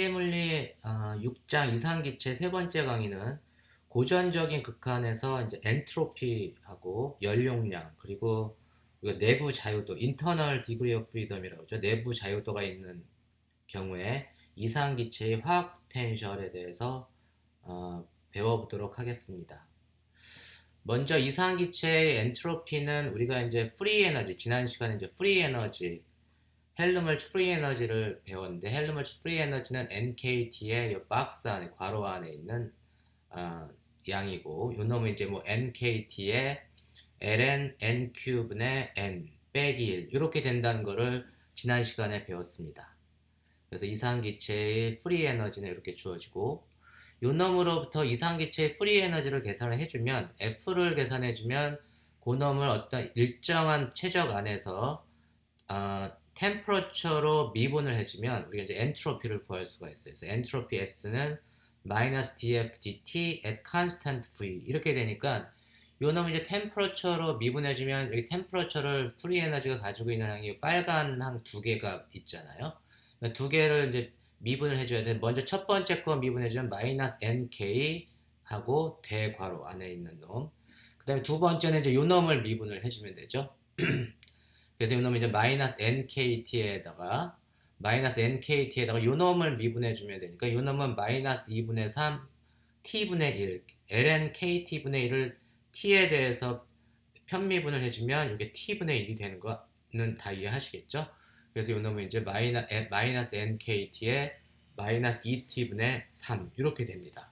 물리 6장 이상기체 세 번째 강의는 고전적인 극한에서 이제 엔트로피하고 연용량 그리고 우리가 내부 자유도 internal degree of freedom이라고 하죠. 내부 자유도가 있는 경우에 이상기체의 화학 포텐셜에 대해서 배워보도록 하겠습니다. 먼저 이상기체의 엔트로피는 우리가 이제 프리 에너지, 지난 시간에 이제 프리 에너지 헬름홀츠 프리 에너지를 배웠는데, 헬름홀츠 프리 에너지는 NKT의 이 박스 안에, 괄호 안에 있는 양이고, 요 놈은 이제 뭐 NKT의 ln n 큐브분의 n 빼기 1 이렇게 된다는 거를 지난 시간에 배웠습니다. 그래서 이상기체의 프리 에너지는 이렇게 주어지고, 요 놈으로부터 이상기체의 프리 에너지를 계산을 해주면, F를 계산해주면 그 놈을 어떤 일정한 최적 안에서 템퍼러처로 미분을 해주면 우리가 이제 엔트로피를 구할 수가 있어요. 그래서 엔트로피 S는 마이너스 dF dt at constant V 이렇게 되니까 요 놈을 이제 템퍼러처로 미분해주면 여기 템퍼러처를 프리 에너지가 가지고 있는 항이 빨간 항 두 개가 있잖아요. 그러니까 두 개를 이제 미분을 해줘야 돼. 먼저 첫 번째 거 미분해주면 마이너스 NK 하고 대괄호 안에 있는 놈. 그 다음에 두 번째는 이제 요 놈을 미분을 해주면 되죠. 그래서 요 놈이 이제 마이너스 NKT에다가 요 놈을 미분해주면 되니까 요 놈은 마이너스 2분의 3 T분의 1 ln KT분의 1을 T에 대해서 편미분을 해주면 이게 T분의 1이 되는 거는 다 이해하시겠죠? 그래서 요 놈은 이제 마이너스 NKT에 마이너스 2T분의 3 이렇게 됩니다.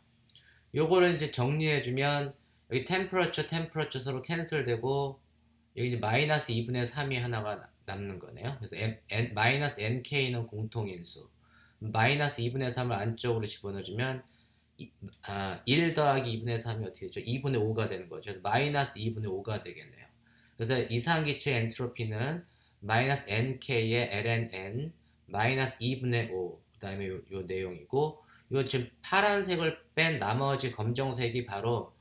요거를 이제 정리해주면 여기 템퍼러처 서로 캔슬되고 여기 이제 마이너스 2분의 3이 하나가 남는 거네요. 그래서 마이너스 nk는 공통인수. 마이너스 2분의 3을 안쪽으로 집어넣어주면 1 더하기 2분의 3이 어떻게 되죠? 2분의 5가 되는 거죠. 그래서 마이너스 2분의 5가 되겠네요. 그래서 이상기체 엔트로피는 마이너스 nk의 ln n 마이너스 2분의 5 그 다음에 요 내용이고, 요 지금 파란색을 뺀 나머지 검정색이 바로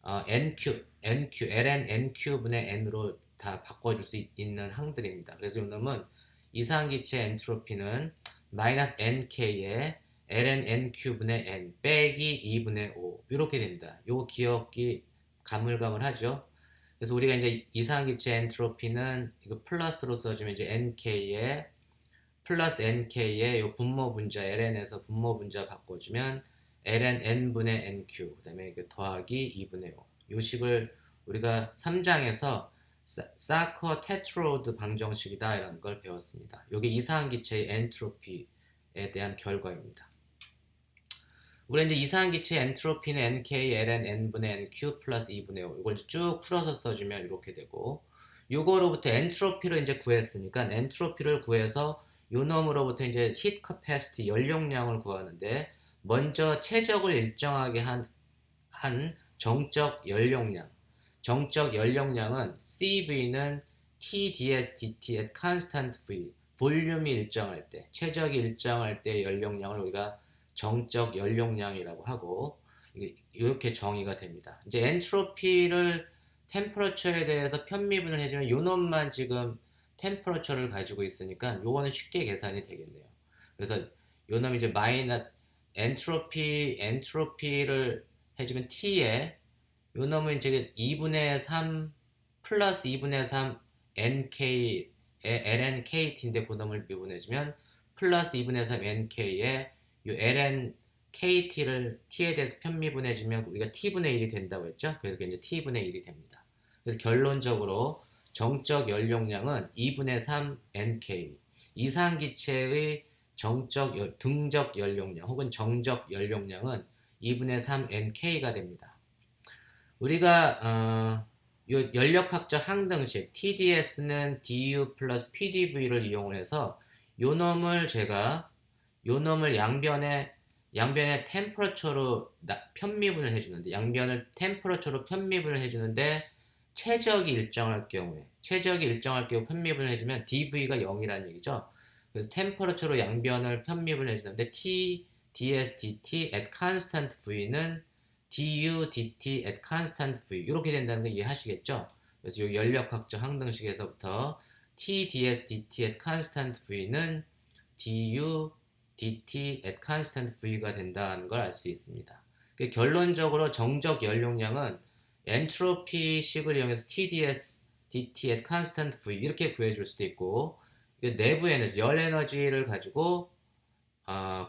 ln n분의 n으로 다 바꿔줄 수 있는 항들입니다. 그래서 이놈은 이상기체 엔트로피는 마이너스 nk의 ln n분의 n 빼기 2분의 5 이렇게 됩니다. 요거 기억이 가물가물하죠. 그래서 우리가 이제 이상기체 엔트로피는 이거 플러스로 써주면 이제 nk의 플러스 nk의 요 분모 분자 ln에서 분모 분자 바꿔주면 ln n분의 nq 그 다음에 더하기 2분의 5 요 식을 우리가 3장에서 사커 테트로드 방정식이다 이라는 걸 배웠습니다. 이게 이상기체의 엔트로피에 대한 결과입니다. 우리 이제 이상기체의 엔트로피는 nk ln n분의 nq 플러스 2분의 5 이걸 쭉 풀어서 써주면 이렇게 되고, 요거로부터 엔트로피를 이제 구했으니까 엔트로피를 구해서 요 놈으로부터 이제 히트 커패시티 연용량을 구하는데, 먼저 최적을 일정하게 한 정적 연용량은 CV는 TDS dt at constant V 볼륨이 일정할 때, 최적이 일정할 때 연용량을 우리가 정적 연용량이라고 하고, 이렇게 정의가 됩니다. 이제 엔트로피를 템퍼러처에 대해서 편미분을 해주면 요 놈만 지금 템퍼러처를 가지고 있으니까 요거는 쉽게 계산이 되겠네요. 그래서 요 놈이 이제 엔트로피를 해주면 T에 요 놈은 이제 2분의 3 플러스 2분의 3 NK ln KT인데 그 놈을 미분해주면 플러스 2분의 3 NK에 요 ln KT를 T에 대해서 편미분해주면 우리가 T분의 1이 된다고 했죠. 그래서 이제 T분의 1이 됩니다. 그래서 결론적으로 정적 연용량은 2분의 3 NK 이상기체의 등적 연용량 혹은 정적 연용량은 2분의 3 NK가 됩니다. 우리가 요 연력학적 항등식 TDS는 DU 플러스 PDV를 이용을 해서 요 놈을 양변에 템퍼러처로 편미분을 해주는데 최적이 일정할 경우 편미분을 해주면 DV가 0이라는 얘기죠. 그래서 템퍼러처로 양변을 편미분을 해주는데 TDS dt at constant V는 du dt at constant V 이렇게 된다는 거 이해하시겠죠? 그래서 이 연력학적 항등식에서부터 TDS dt at constant V는 du dt at constant V가 된다는 걸 알 수 있습니다. 결론적으로 정적 연용량은 엔트로피식을 이용해서 TDS dt at constant V 이렇게 구해줄 수도 있고, 내부 에너지, 열 에너지를 가지고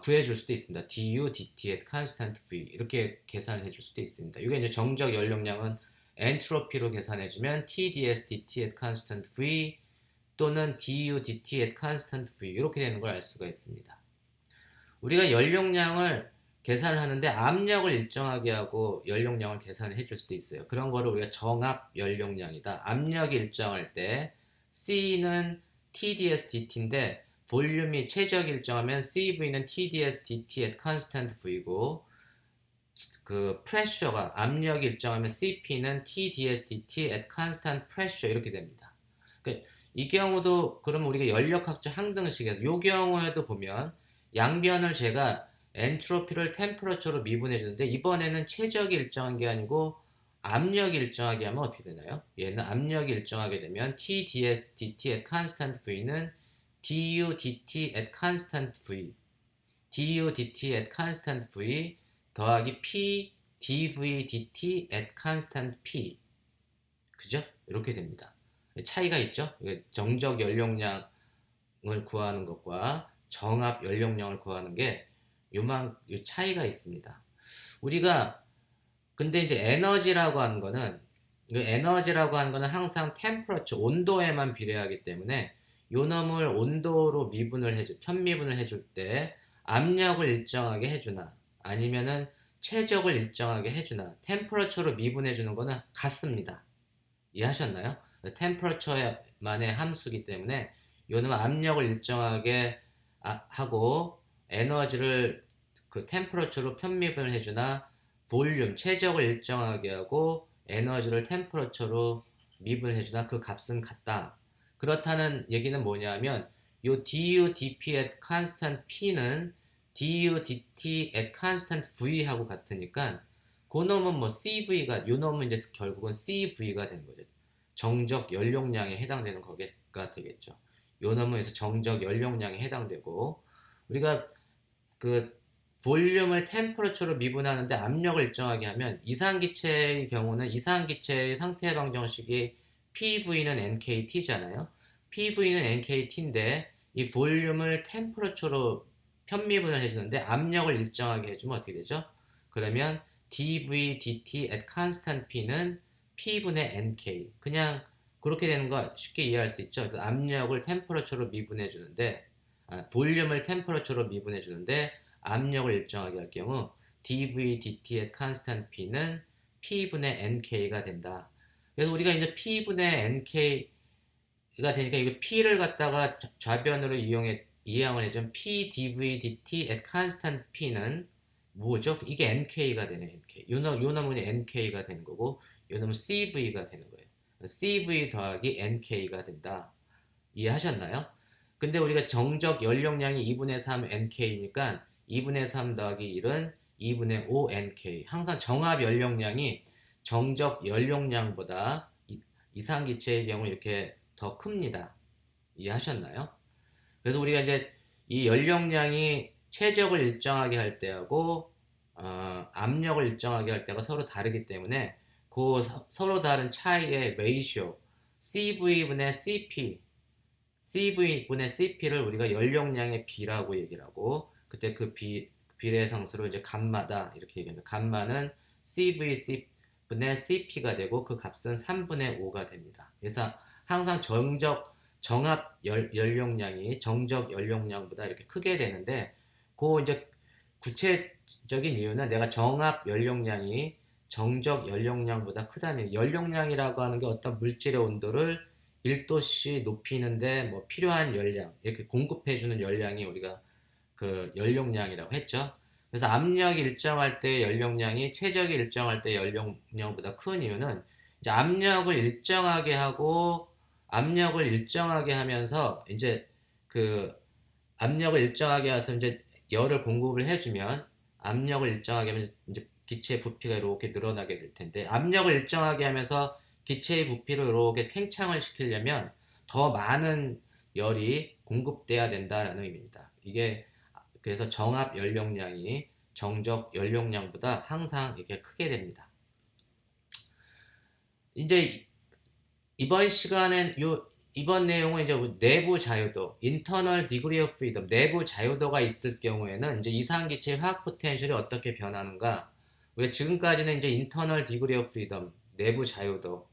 구해줄 수도 있습니다. du dt at constant V 이렇게 계산을 해줄 수도 있습니다. 이게 이제 정적 연용량은 엔트로피로 계산해주면 TDS dt at constant V 또는 du dt at constant V 이렇게 되는 걸 알 수가 있습니다. 우리가 연용량을 계산을 하는데 압력을 일정하게 하고 연용량을 계산을 해줄 수도 있어요. 그런 거를 우리가 정압 연용량이다. 압력이 일정할 때 C는 TDS DT인데 볼륨이 최적이 일정하면 CV는 TDS DT at constant V고, 그 프레셔가 압력이 일정하면 CP는 TDS DT at constant pressure 이렇게 됩니다. 그러니까 이 경우도 그러면 우리가 연력학적 항등식에서 이 경우에도 보면 양변을 제가 엔트로피를 템퍼러처로 미분해 주는데 이번에는 최적이 일정한 게 아니고 압력이 일정하게 하면 어떻게 되나요? 얘는 압력이 일정하게 되면 TDS DT at constant V는 du dt at constant V du dt at constant V 더하기 P dV dt at constant P, 그죠? 이렇게 됩니다. 차이가 있죠? 정적 연용량을 구하는 것과 정압 연용량을 구하는 게 요만 차이가 있습니다. 우리가 근데 이제 에너지라고 하는 거는 항상 템퍼러처 온도에만 비례하기 때문에 요 놈을 온도로 편미분을 해줄 때 압력을 일정하게 해주나 아니면은 최적을 일정하게 해주나 템퍼러처로 미분해 주는 거는 같습니다. 이해하셨나요? 템퍼러처만의 함수기 때문에 요 놈은 압력을 일정하게 하고 에너지를 그 템퍼러처로 편미분을 해주나 볼륨 최적을 일정하게 하고 에너지를 템퍼러처로 미분을 해주나 그 값은 같다. 그렇다는 얘기는 뭐냐면 요 du dp at constant p는 du dt at constant v하고 같으니까 그 놈은 뭐 cv가 요 놈은 이제 결국은 cv가 되는 거죠. 정적 연용량에 해당되는 거가 되겠죠. 요 놈에서 정적 연용량에 해당되고, 우리가 그 볼륨을 템퍼러처로 미분하는데 압력을 일정하게 하면 이상기체의 경우는 이상기체의 상태 방정식이 PV는 NKT잖아요. PV는 NKT인데 이 볼륨을 템퍼러처로 편미분을 해주는데 압력을 일정하게 해주면 어떻게 되죠? 그러면 dV dt at constant P는 P분의 NK, 그냥 그렇게 되는 거 쉽게 이해할 수 있죠. 그래서 압력을 템퍼러처로 미분해 주는데 볼륨을 템퍼러처로 미분해 주는데 압력을 일정하게 할 경우 dV dt at constant P는 P분의 NK가 된다. 그래서 우리가 이제 P분의 NK가 되니까 이거 P를 갖다가 좌변으로 이항을 해주면 P dV dt at constant P는 뭐죠? 이게 NK가 되네. NK. 요 놈은 NK가 되는 거고 요 놈은 CV가 되는 거예요. CV 더하기 NK가 된다. 이해하셨나요? 근데 우리가 정적 연용량이 2분의 3 NK니까 2분의 3 더하기 1은 2분의 5 NK. 항상 정압 연용량이 정적 연용량보다 이상기체의 경우 이렇게 더 큽니다. 이해하셨나요? 그래서 우리가 이제 이 연용량이 최적을 일정하게 할 때하고 압력을 일정하게 할 때가 서로 다르기 때문에 그 서로 다른 차이의 레이쇼 CV분의 CP CV분의 CP를 우리가 연용량의 비라고 얘기를 하고, 그때 그 비례상수로 이제 감마다 이렇게 얘기합니다. 감마는 CV분의 CP가 되고 그 값은 3분의 5가 됩니다. 그래서 항상 정압 연용량이 정적 연용량보다 이렇게 크게 되는데, 그 이제 구체적인 이유는 내가 정압 연용량이 정적 연용량보다 크다는, 연용량이라고 하는 게 어떤 물질의 온도를 1도씨 높이는데 뭐 필요한 열량, 이렇게 공급해주는 열량이 우리가 그 연용량이라고 했죠. 그래서 압력이 일정할 때 연용량이 최적이 일정할 때 연용량보다 큰 이유는 이제 압력을 일정하게 하면서 이제 그 압력을 일정하게 해서 이제 열을 공급을 해주면 압력을 일정하게 하면 이제 기체의 부피가 이렇게 늘어나게 될 텐데, 압력을 일정하게 하면서 기체의 부피를 이렇게 팽창을 시키려면 더 많은 열이 공급돼야 된다라는 의미입니다. 이게 그래서 정압 연료량이 정적 연료량보다 항상 이렇게 크게 됩니다. 이제 이번 시간엔 이번 내용은 이제 내부 자유도, internal degree of freedom, 내부 자유도가 있을 경우에는 이제 이상기체의 화학 포텐셜이 어떻게 변하는가? 우리가 지금까지는 이제 internal degree of freedom, 내부 자유도,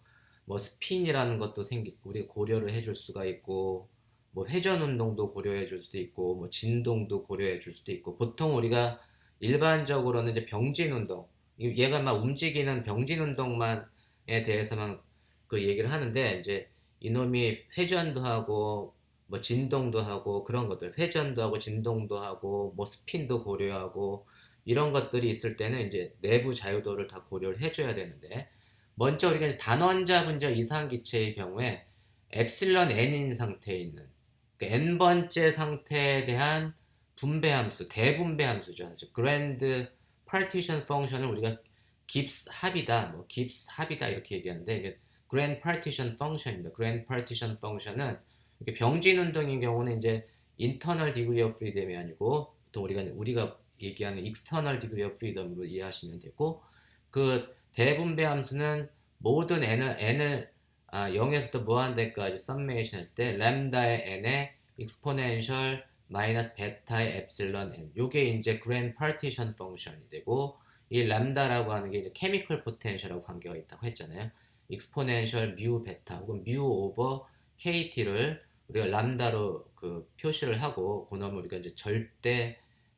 뭐 스핀이라는 것도 우리가 고려를 해줄 수가 있고, 뭐 회전 운동도 고려해 줄 수도 있고, 뭐 진동도 고려해 줄 수도 있고, 보통 우리가 일반적으로는 이제 병진 운동, 얘가 막 움직이는 병진 운동만에 대해서만 그 얘기를 하는데, 이제 이놈이 회전도 하고 뭐 진동도 하고 그런 것들, 회전도 하고 진동도 하고 뭐 스핀도 고려하고 이런 것들이 있을 때는 이제 내부 자유도를 다 고려를 해줘야 되는데, 먼저 우리가 이제 단원자 분자 이상기체의 경우에 엡실론 n인 상태에 있는 그러니까 n번째 상태에 대한 분배함수, 대분배함수죠. 그랜드 파티션 펑션을 우리가 깁스 합이다, 뭐 깁스 합이다 이렇게 얘기하는데, 이게 그랜드 파티션 펑션입니다. 그랜드 파티션 펑션은 이렇게 병진 운동인 경우는 이제 인터널 디그리 오브 프리덤이 아니고 보통 우리가 얘기하는 익스터널 디그리 오브 프리덤으로 이해하시면 되고, 그 대분배 함수는 모든 n을 0에서부터 무한대까지 썸메이션 할 때 램다의 n의 익스포넨셜 마이너스 베타의 엡실론 n, 요게 이제 그랜드 파티션 펑션이 되고, 이 람다라고 하는 게 이제 케미컬 포텐셜하고 관계가 있다고 했잖아요. 익스포넨셜 뮤 베타 혹은 뮤 오버 KT를 우리가 람다로 그 표시를 하고, 그놈을 우리가 이제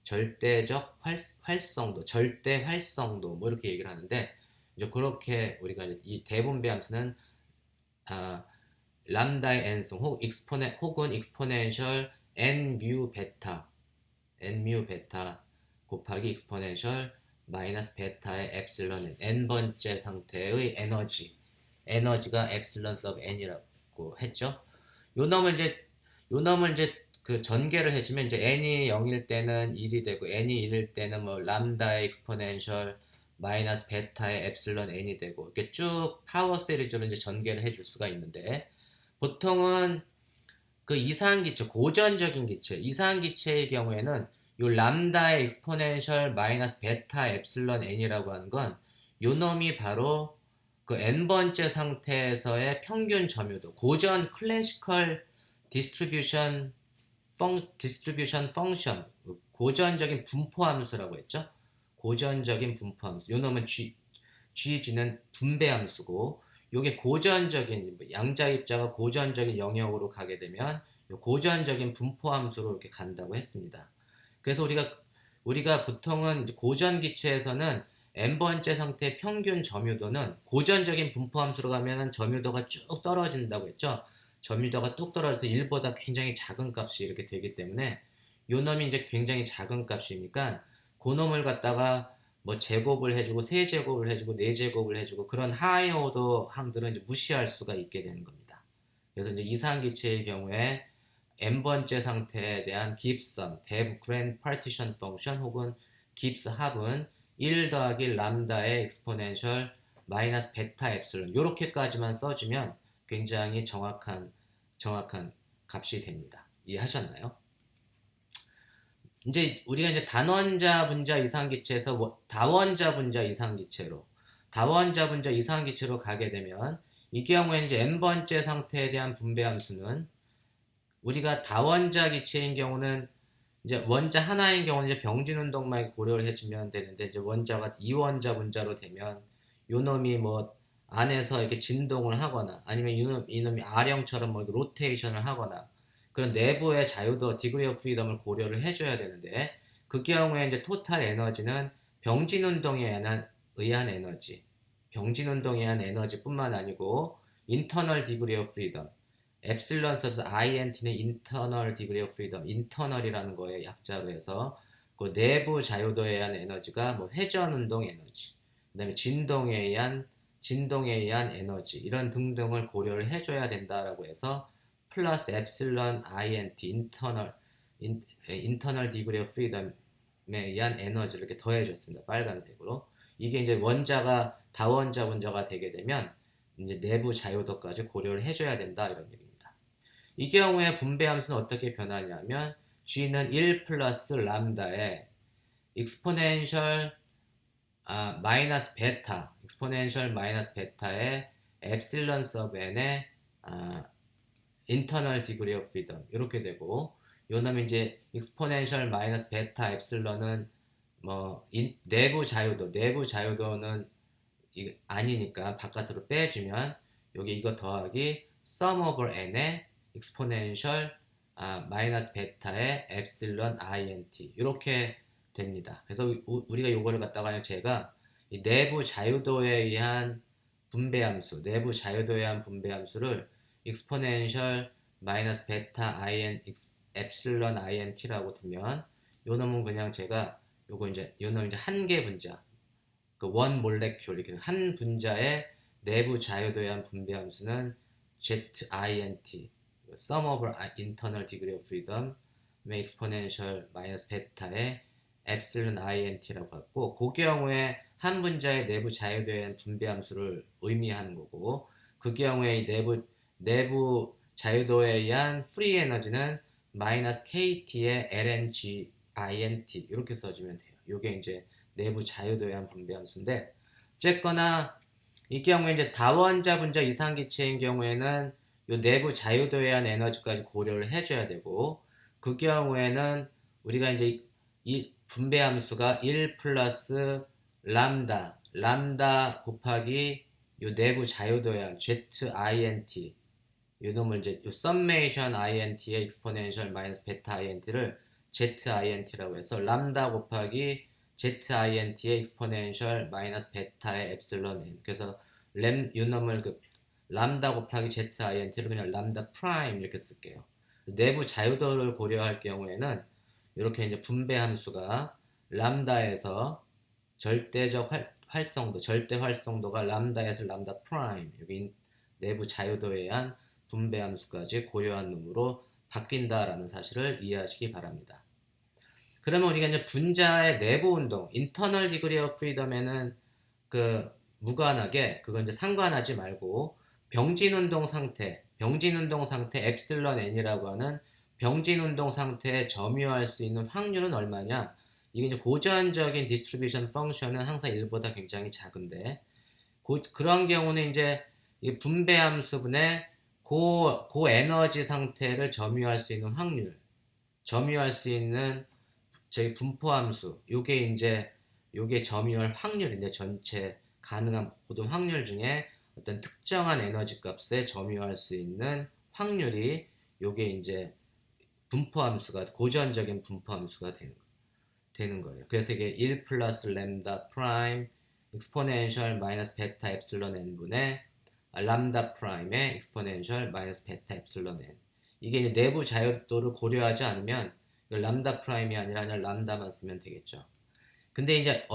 절대적 활성도, 절대 활성도 뭐 이렇게 얘기를 하는데, 이제 그렇게 우리가 이제 이 대분배 함수는 람다의 n승 혹은 익스포넨셜 n 뮤 베타 곱하기 익스포넨셜 마이너스 베타의 엡실론 n번째 상태의 에너지가 엡실론 서브 n이라고 했죠. 요 놈을 이제 그 전개를 해주면 이제 n이 0일 때는 1이 되고 n이 1일 때는 뭐 람다의 익스포넨셜 마이너스 베타의 엡실론 n이 되고, 이렇게 쭉 파워 시리즈로 이제 전개를 해줄 수가 있는데, 보통은 그 이상기체, 고전적인 기체, 이상기체의 경우에는 요 람다의 익스포넨셜 마이너스 베타 엡실론 n이라고 하는 건 요 놈이 바로 그 n번째 상태에서의 평균 점유도, 고전 클래시컬 디스트리뷰션 펑션, 고전적인 분포 함수라고 했죠. 고전적인 분포 함수. 요 놈은 GG는 분배 함수고, 요게 고전적인 양자 입자가 고전적인 영역으로 가게 되면 고전적인 분포 함수로 이렇게 간다고 했습니다. 그래서 우리가 보통은 고전 기체에서는 n번째 상태의 평균 점유도는 고전적인 분포 함수로 가면은 점유도가 쭉 떨어진다고 했죠. 점유도가 뚝 떨어져서 1보다 굉장히 작은 값이 이렇게 되기 때문에, 요 놈이 이제 굉장히 작은 값이니까 그 놈을 갖다가 뭐 제곱을 해주고 세제곱을 해주고 네제곱을 해주고 그런 하이 오더 항들은 이제 무시할 수가 있게 되는 겁니다. 그래서 이제 이상기체의 경우에 n번째 상태에 대한 깁섬, 그랜드 파티션 펑션 혹은 깁스 합은 1 더하기 람다의 익스포넨셜 마이너스 베타 엡실론, 요렇게까지만 써주면 굉장히 정확한 값이 됩니다. 이해하셨나요? 이제 우리가 이제 단원자 분자 이상기체에서 다원자 분자 이상기체로 가게 되면, 이 경우에는 이제 n번째 상태에 대한 분배 함수는 우리가 다원자 기체인 경우는 이제 원자 하나인 경우는 이제 병진 운동만 고려를 해주면 되는데, 이제 원자가 이원자 분자로 되면 요놈이 뭐 안에서 이렇게 진동을 하거나 아니면 이놈이 R형처럼 뭐 로테이션을 하거나 그런 내부의 자유도, 디그리 오브 프리덤을 고려를 해줘야 되는데, 그 경우에 이제 토탈 에너지는 병진 운동에 의한 에너지뿐만 아니고 인터널 디그리 오브 프리덤, 엡실론 서브 INT는 인터널 디그리 오브 프리덤, 인터널이라는 거에 약자로 해서 그 내부 자유도에 의한 에너지가 뭐 회전 운동 에너지, 그다음에 진동에 의한 에너지, 이런 등등을 고려를 해줘야 된다라고 해서 플러스 엡실론 INT 인터널 디그리 오브 프리덤에 의한 에너지를 이렇게 더해줬습니다. 빨간색으로. 이게 이제 다원자 분자가 되게 되면 이제 내부 자유도까지 고려를 해줘야 된다, 이런 얘기입니다. 이 경우에 분배 함수는 어떻게 변하냐면 g는 1 플러스 람다에 익스포넨셜 마이너스 베타, 익스포넨셜 마이너스 베타에 엡실런 서브 n의 인터널 디그리 오브 프리덤 이렇게 되고, 요 놈이 이제 익스포넨셜 마이너스 베타 엡실런은 뭐 내부 자유도는 아니니까 바깥으로 빼주면 여기 이거 더하기 sum over n의 익스포넨셜 마이너스 베타의 엡실런 int 이렇게 됩니다. 그래서 우리가 요거를 갖다가 제가 이 내부 자유도에 의한 내부 자유도에 의한 분배함수를 익스포넨셜 마이너스 베타 엡실런 int라고 두면, 요 놈은 그냥 제가 요 놈 이제 한 개 분자, 그 원 몰레큘 이렇게 한 분자의 내부 자유도에 의한 분배함수는 ZINT, sum over internal degree of freedom, exponential 마이너스 베타의 엡실론 int라고 갖고, 그 경우에 한 분자의 내부 자유도에 의한 분배함수를 의미하는 거고, 그 경우에 내부 자유도에 의한 프리 에너지는 마이너스 KT의 LNG INT 이렇게 써주면 돼요. 이게 이제 내부 자유도에 의한 분배함수인데, 어쨌거나 이 경우에 이제 다원자 분자 이상기체인 경우에는 요 내부 자유도에 의한 에너지까지 고려를 해줘야 되고, 그 경우에는 우리가 이제 이 분배함수가 1 플러스 람다 곱하기 요 내부 자유도에 의한 ZINT, 요 놈을 이제 요 summation int의 exponential 마이너스 베타 int를 ZINT라고 해서 람다 곱하기 ZINT의 exponential 마이너스 베타의 엡실론 n, 그래서 요 놈을 람다 곱하기 ZINT를 그냥 람다 프라임 이렇게 쓸게요. 내부 자유도를 고려할 경우에는 이렇게 이제 분배 함수가 람다에서 절대 활성도가 람다에서 람다 프라임, 여기 내부 자유도에 의한 분배 함수까지 고려한 놈으로 바뀐다라는 사실을 이해하시기 바랍니다. 그러면 우리가 이제 분자의 내부 운동, internal degree of freedom에는 무관하게 그건 이제 상관하지 말고 병진 운동 상태 엡실런 n이라고 하는 병진 운동 상태에 점유할 수 있는 확률은 얼마냐? 이게 이제 고전적인 디스트리뷰션 펑션은 항상 1보다 굉장히 작은데, 그런 경우는 이제 이 분배 함수분의 고 에너지 상태를 점유할 수 있는 확률, 점유할 수 있는 저희 분포 함수, 요게 점유할 확률인데, 전체 가능한 모든 확률 중에 어떤 특정한 에너지 값에 점유할 수 있는 확률이 요게 이제 분포 함수가, 고전적인 분포 함수가 되는 거예요. 그래서 이게 1 플러스 램다 프라임 익스포넨셜 마이너스 베타 엡실론 n분의 람다 프라임의 익스포넨셜 마이너스 베타 엡실론 n. 이게 이제 내부 자유도를 고려하지 않으면 람다 프라임이 아니라 그냥 람다만 쓰면 되겠죠. 근데 이제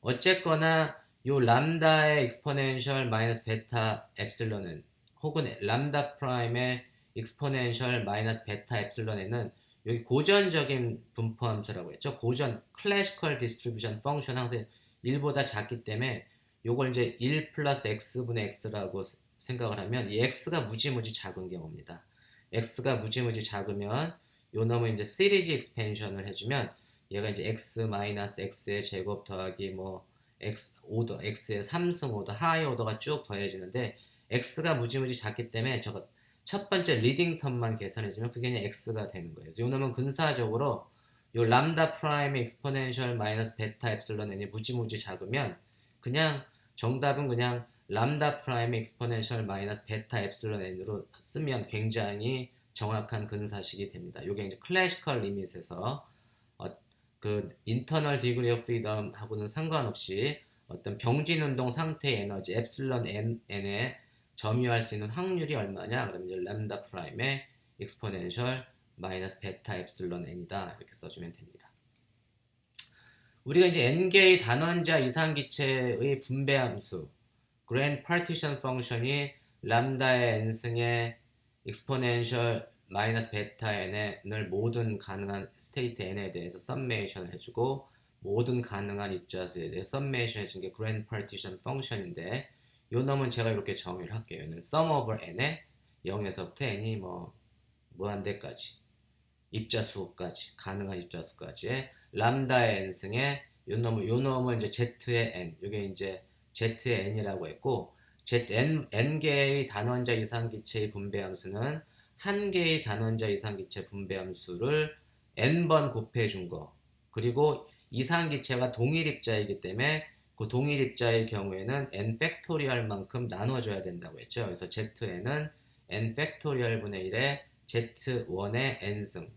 어쨌거나 요 람다의 익스포넨셜 마이너스 베타 엡실론 n 혹은 람다 프라임의 익스포넨셜 마이너스 베타 엡실론 n은 여기 고전적인 분포 함수라고 했죠. 고전 클래시컬 디스트리뷰션 펑션 항상 1보다 작기 때문에 요걸 이제 1 플러스 x분의 x라고 생각을 하면, 이 x가 무지무지 작은 경우입니다. x가 무지무지 작으면 요 놈은 이제 시리즈 익스펜션을 해주면 얘가 이제 x 마이너스 x의 제곱 더하기 뭐 x의 3승 오더 하이 오더가 쭉 더해지는데, x가 무지무지 작기 때문에 저거 첫 번째 리딩 텀만 계산해주면 그게 그냥 x가 되는 거예요. 그래서 요 놈은 근사적으로 요 람다 프라임의 익스포넨셜 마이너스 베타 엡실론 n이 무지무지 작으면 그냥 정답은 그냥 람다 프라임의 익스포넨셜 마이너스 베타 엡실론 n으로 쓰면 굉장히 정확한 근사식이 됩니다. 요게 이제 클래시컬 리밋에서 그 인터널 디그리 오브 프리덤 하고는 상관없이 어떤 병진 운동 상태의 에너지 엡실론 n에 점유할 수 있는 확률이 얼마냐? 그러면 이제 람다 프라임의 익스포넨셜 마이너스 베타 엡실론 n이다 이렇게 써주면 됩니다. 우리가 이제 n개의 단원자 이상기체의 분배함수 그랜드 파티션 펑션이 람다의 n승의 익스포넨셜 마이너스 베타 n을 모든 가능한 스테이트 n에 대해서 썸메이션을 해주고, 모든 가능한 입자수에 대해 썸메이션 해준 게 그랜드 파티션 펑션인데, 요 놈은 제가 이렇게 정의를 할게요. 얘는 sum over n에 0에서부터 n이 무한대까지 입자수까지 가능한 입자수까지의 람다의 n승에 요 놈은 이제 z의 n, 이게 이제 z의 n이라고 했고, n 개의 단원자 이상기체의 분배함수는 한 개의 단원자 이상기체 분배함수를 n번 곱해 준 거. 그리고 이상기체가 동일 입자이기 때문에 그 동일 입자의 경우에는 n 팩토리얼만큼 나눠줘야 된다고 했죠. 그래서 zn은 n 팩토리얼 분의 1의 z1의 n승.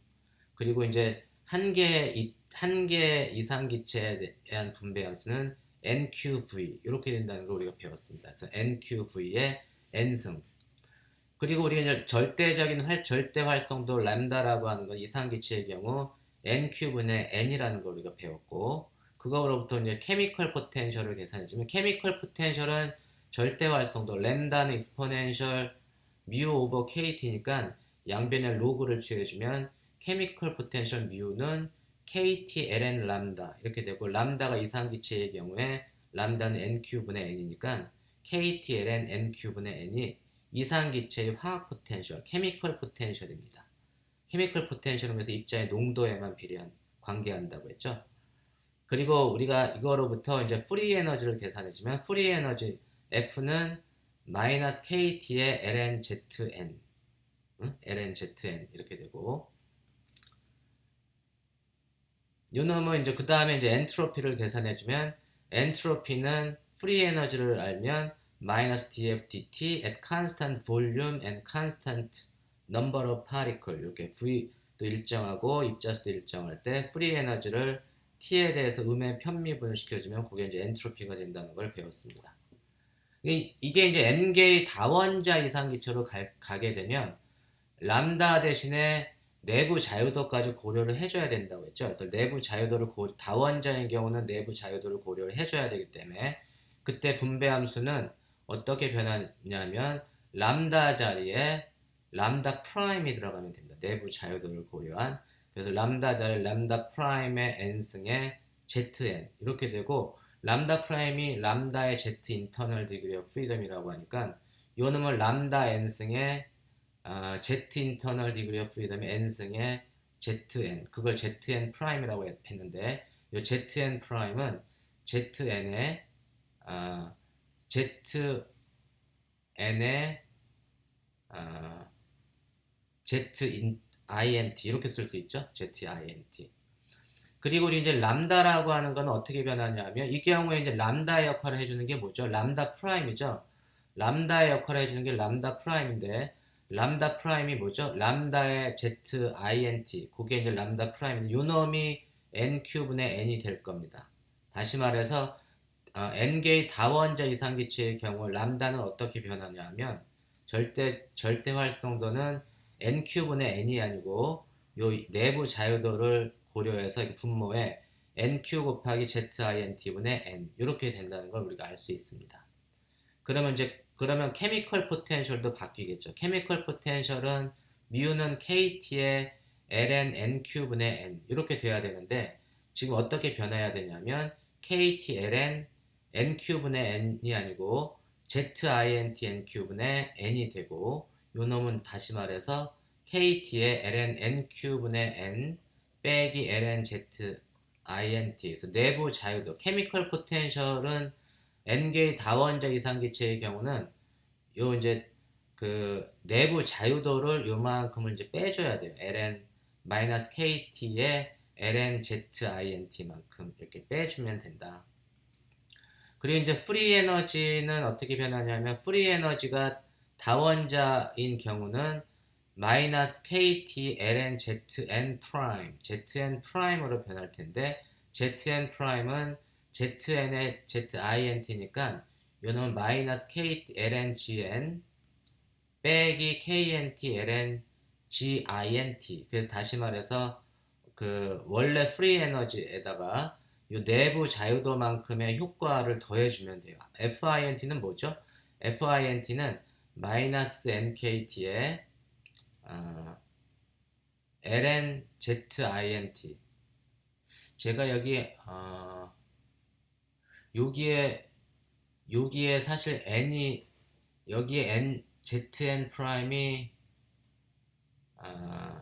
그리고 이제 한 개 이상기체에 대한 분배함수는 nqv 이렇게 된다는 걸 우리가 배웠습니다. 그래서 nqv의 n승. 그리고 우리가 이제 절대 활성도 람다라고 하는 건 이상기체의 경우 n분의 n이라는 걸 우리가 배웠고, 그거로부터 이제 케미컬 포텐셜을 계산해주면, 케미컬 포텐셜은 절대 활성도 램다는 익스포넨셜 뮤 오버 kt니까 양변에 로그를 취해주면 케미컬 포텐셜 뮤는 kt ln 람다 이렇게 되고, 람다가 이상기체의 경우에 람다는 n분의 n이니까 kt ln n분의 n이 이상기체의 화학 포텐셜, 케미컬 포텐셜입니다. 케미컬 포텐셜은 그래서 입자의 농도에만 관계한다고 했죠. 그리고 우리가 이거로부터 이제 프리 에너지를 계산해주면, 프리 에너지 F는 마이너스 KT의 lnZn, lnZn 이렇게 되고, 요 놈은 이제 그 다음에 이제 엔트로피를 계산해주면, 엔트로피는 프리 에너지를 알면 마이너스 dFdt at constant volume and constant number of particle, 이렇게 V도 일정하고 입자수도 일정할 때 프리 에너지를 T에 대해서 음의 편미분을 시켜주면 그게 이제 엔트로피가 된다는 걸 배웠습니다. 이게 이제 n개의 다원자 이상기체로 가게 되면 람다 대신에 내부 자유도까지 고려를 해줘야 된다고 했죠. 그래서 내부 자유도를 다원자인 경우는 내부 자유도를 고려를 해줘야 되기 때문에 그때 분배함수는 어떻게 변하냐면 람다 자리에 람다 프라임이 들어가면 됩니다. 내부 자유도를 고려한. 그래서 람다 자리 람다 프라임의 n승의 zn 이렇게 되고, 람다 프라임이 람다의 z 인터널 디그리 오브 프리덤이라고 하니까 요 놈은 람다 n승의 z 인터널 디그리 오브 프리덤이 n승의 zn, 그걸 zn 프라임이라고 했는데, 요 zn 프라임은 zn의 zn의 zint 이렇게 쓸 수 있죠. zint. 그리고 우리 이제 람다라고 하는 건 어떻게 변하냐면, 이 경우에 이제 람다의 역할을 해주는 게 뭐죠? 람다 프라임이죠. 람다의 역할을 해주는 게 람다 프라임인데, 람다 프라임이 뭐죠? 람다의 zint, 그게 이제 람다 프라임인데, 요 놈이 n분의 n이 될 겁니다. 다시 말해서 n개의 다원자 이상기체의 경우 람다는 어떻게 변하냐면, 절대 활성도는 n분의 n이 아니고 요 내부 자유도를 고려해서 분모에 nq 곱하기 zint분의 n 이렇게 된다는 걸 우리가 알 수 있습니다. 그러면 케미컬 포텐셜도 바뀌겠죠. 케미컬 포텐셜은 뮤는 kt의 ln nq분의 n 이렇게 돼야 되는데, 지금 어떻게 변해야 되냐면 kt ln nq분의 n이 아니고 zint nq분의 n이 되고, 요 놈은 다시 말해서 kt의 ln nq분의 n 빼기 ln zint, 그래서 내부 자유도, 케미컬 포텐셜은 n개의 다원자 이상기체의 경우는 요 이제 그 내부 자유도를 요만큼을 이제 빼줘야 돼요. ln 마이너스 kt의 ln zint만큼 이렇게 빼주면 된다. 그리고 이제 프리 에너지는 어떻게 변하냐면, 프리 에너지가 다원자인 경우는 마이너스 kt ln zn 프라임, zn 프라임으로 변할 텐데, zn 프라임은 zn의 zint니까 요놈은 마이너스 kt ln gn 빼기 knt ln gint. 그래서 다시 말해서 그 원래 프리 에너지에다가 요 내부 자유도만큼의 효과를 더해주면 돼요. FINT는 뭐죠? FINT는 마이너스 NKT의 ln zint. 제가 여기에 사실 n이, 여기에 zn 프라임이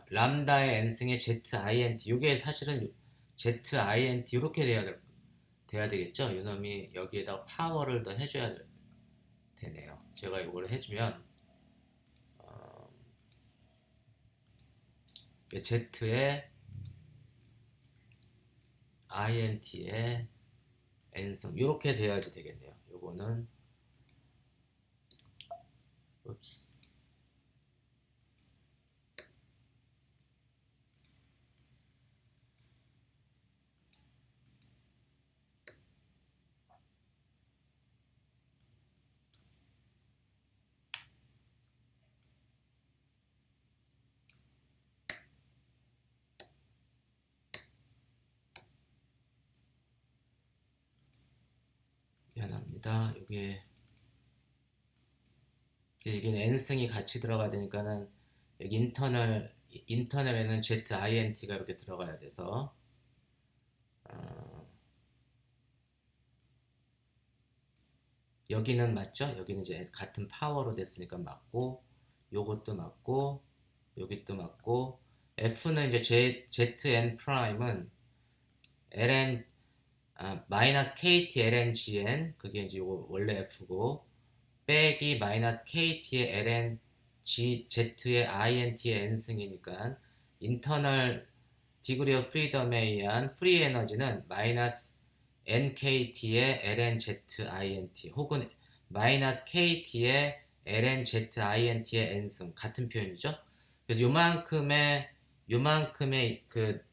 람다의 n승의 zint 이게 사실은 zint 이렇게 돼야 되겠죠. 이놈이 여기에다 파워를 더 해줘야 되네요. 제가 이걸 해주면 z의 int의 n승 이렇게 돼야지 되겠네요. 요거는 읍스. 미안합니다. 이게 n승이 같이 들어가야 되니까는 여기 인터널에는 zint가 이렇게 들어가야 돼서 여기는 맞죠? 여기는 이제 같은 파워로 됐으니까 맞고 요것도 맞고 여기도 맞고 f는 이제 zn 프라임은 ln 마이너스 kt ln gn 그게 이제 요거 원래 f고 빼기 마이너스 kt의 ln z의 int의 n승이니까 인터널 디그리 오브 프리덤에 의한 프리 에너지는 마이너스 nkT의 ln-zint 혹은 마이너스 kt의 ln-zint의 n승 같은 표현이죠. 그래서 요만큼의 그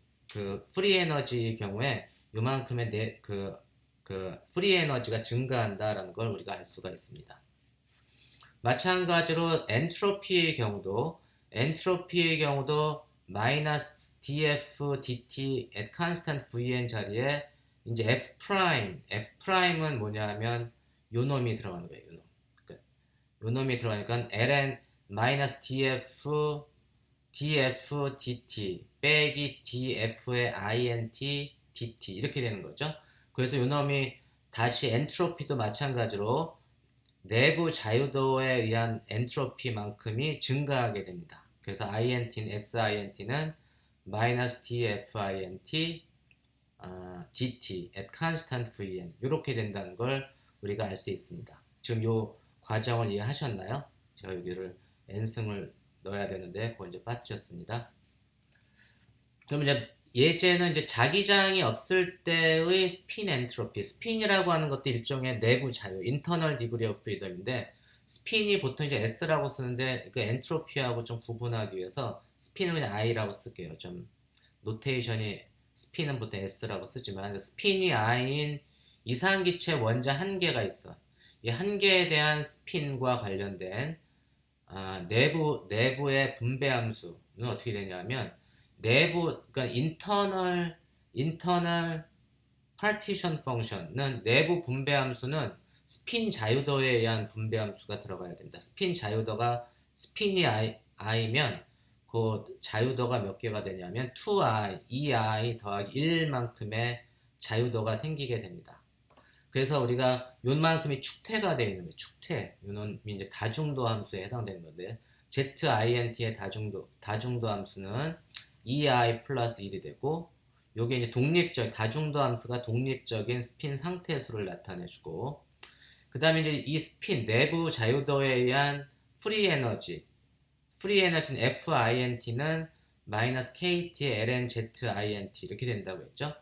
프리 에너지의 경우에 요만큼의 그 프리 에너지가 증가한다라는 걸 우리가 알 수가 있습니다. 마찬가지로 엔트로피의 경우도 마이너스 df dt at constant vn 자리에 이제 f'은 뭐냐면 요놈이 들어가는 거예요. 요놈이 들어가니까 ln 마이너스 df dt 빼기 df의 int dt 이렇게 되는 거죠. 그래서 요놈이 다시 엔트로피도 마찬가지로 내부 자유도에 의한 엔트로피만큼이 증가하게 됩니다. 그래서 SINT는 마이너스 DFINT DT at constant VN 이렇게 된다는 걸 우리가 알 수 있습니다. 지금 요 과정을 이해하셨나요? 제가 여기를 n승을 넣어야 되는데 그걸 이제 빠뜨렸습니다. 그럼 이제 예제는 이제 자기장이 없을 때의 스핀 엔트로피, 스핀이라고 하는 것도 일종의 내부 자유, 인터널 디그리 오브 프리덤인데 스핀이 보통 이제 S라고 쓰는데 그 엔트로피하고 좀 구분하기 위해서 스핀은 그냥 I라고 쓸게요. 좀 노테이션이 스핀은 보통 S라고 쓰지만 스핀이 I인 이상기체 원자 한 개가 있어. 이 한 개에 대한 스핀과 관련된 내부의 분배 함수는 어떻게 되냐면 그러니까 인터널 파티션 펑션은 내부 분배 함수는 스핀 자유도에 의한 분배 함수가 들어가야 됩니다. 스핀 자유도가 스핀이 i면 그 자유도가 몇 개가 되냐면 2i, 2i 더하기 1만큼의 자유도가 생기게 됩니다. 그래서 우리가 요만큼이 축퇴가 되어 있는 거예요. 축퇴. 요는 이제 다중도 함수에 해당되는 건데 zint의 다중도 함수는 2i 플러스 1이 되고 요게 이제 다중도 함수가 독립적인 스핀 상태수를 나타내주고 그 다음에 이제 이 스핀 내부 자유도에 의한 프리 에너지는 FINT는 마이너스 KT의 LNZINT 이렇게 된다고 했죠.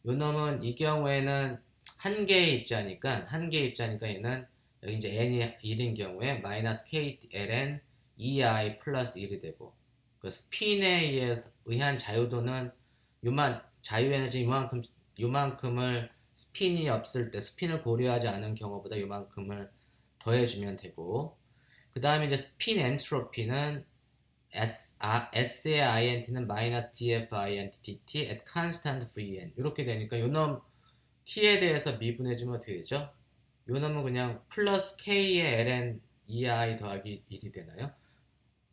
요 놈은 이 경우에는 한 개의 입자니까 얘는 여기 이제 n이 1인 경우에 마이너스 KT LN 2i 플러스 1이 되고 그 스핀에 의한 자유도는 자유에너지 요만큼을 스핀이 없을 때 스핀을 고려하지 않은 경우보다 요만큼을 더해주면 되고 그 다음에 이제 스핀 엔트로피는 S의 INT는 마이너스 DF INT DT at constant VN 이렇게 되니까 요놈 T에 대해서 미분해주면 어떻게 되죠? 요놈은 그냥 플러스 K의 ln 2i 더하기 1이 되나요?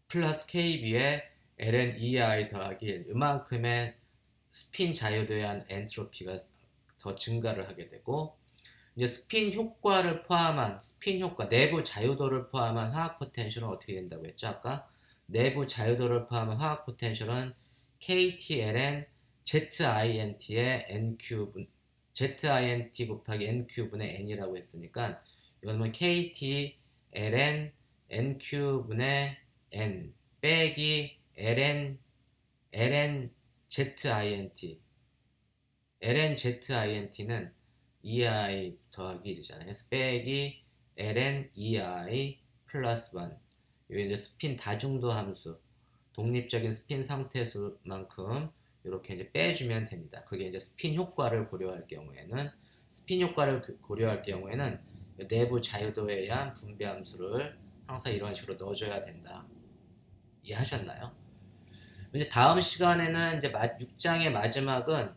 플러스 KB의 ln 2i 더하기 1 이만큼의 스핀 자유도에 의한 엔트로피가 더 증가를 하게 되고 이제 스핀 효과 내부 자유도를 포함한 화학 포텐셜은 어떻게 된다고 했죠? 아까 내부 자유도를 포함한 화학 포텐셜은 KTln ZINT의 NQ ZINT 곱하기 NQ분의 N이라고 했으니까 이거는 KTln NQ분의 N 빼기 ln ZINT ln ZINT는 2i 더하기 1이잖아요. 그래서 빼기 ln 2i 플러스 1. 이게 이제 스핀 다중도 함수, 독립적인 스핀 상태수만큼 이렇게 이제 빼주면 됩니다. 그게 이제 스핀 효과를 고려할 경우에는 내부 자유도에 의한 분배 함수를 항상 이런 식으로 넣어줘야 된다. 이해하셨나요? 이제 다음 시간에는 이제 6장의 마지막은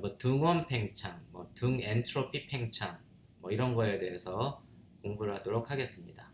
뭐 등원 팽창, 뭐 등 엔트로피 팽창, 뭐 이런 거에 대해서 공부를 하도록 하겠습니다.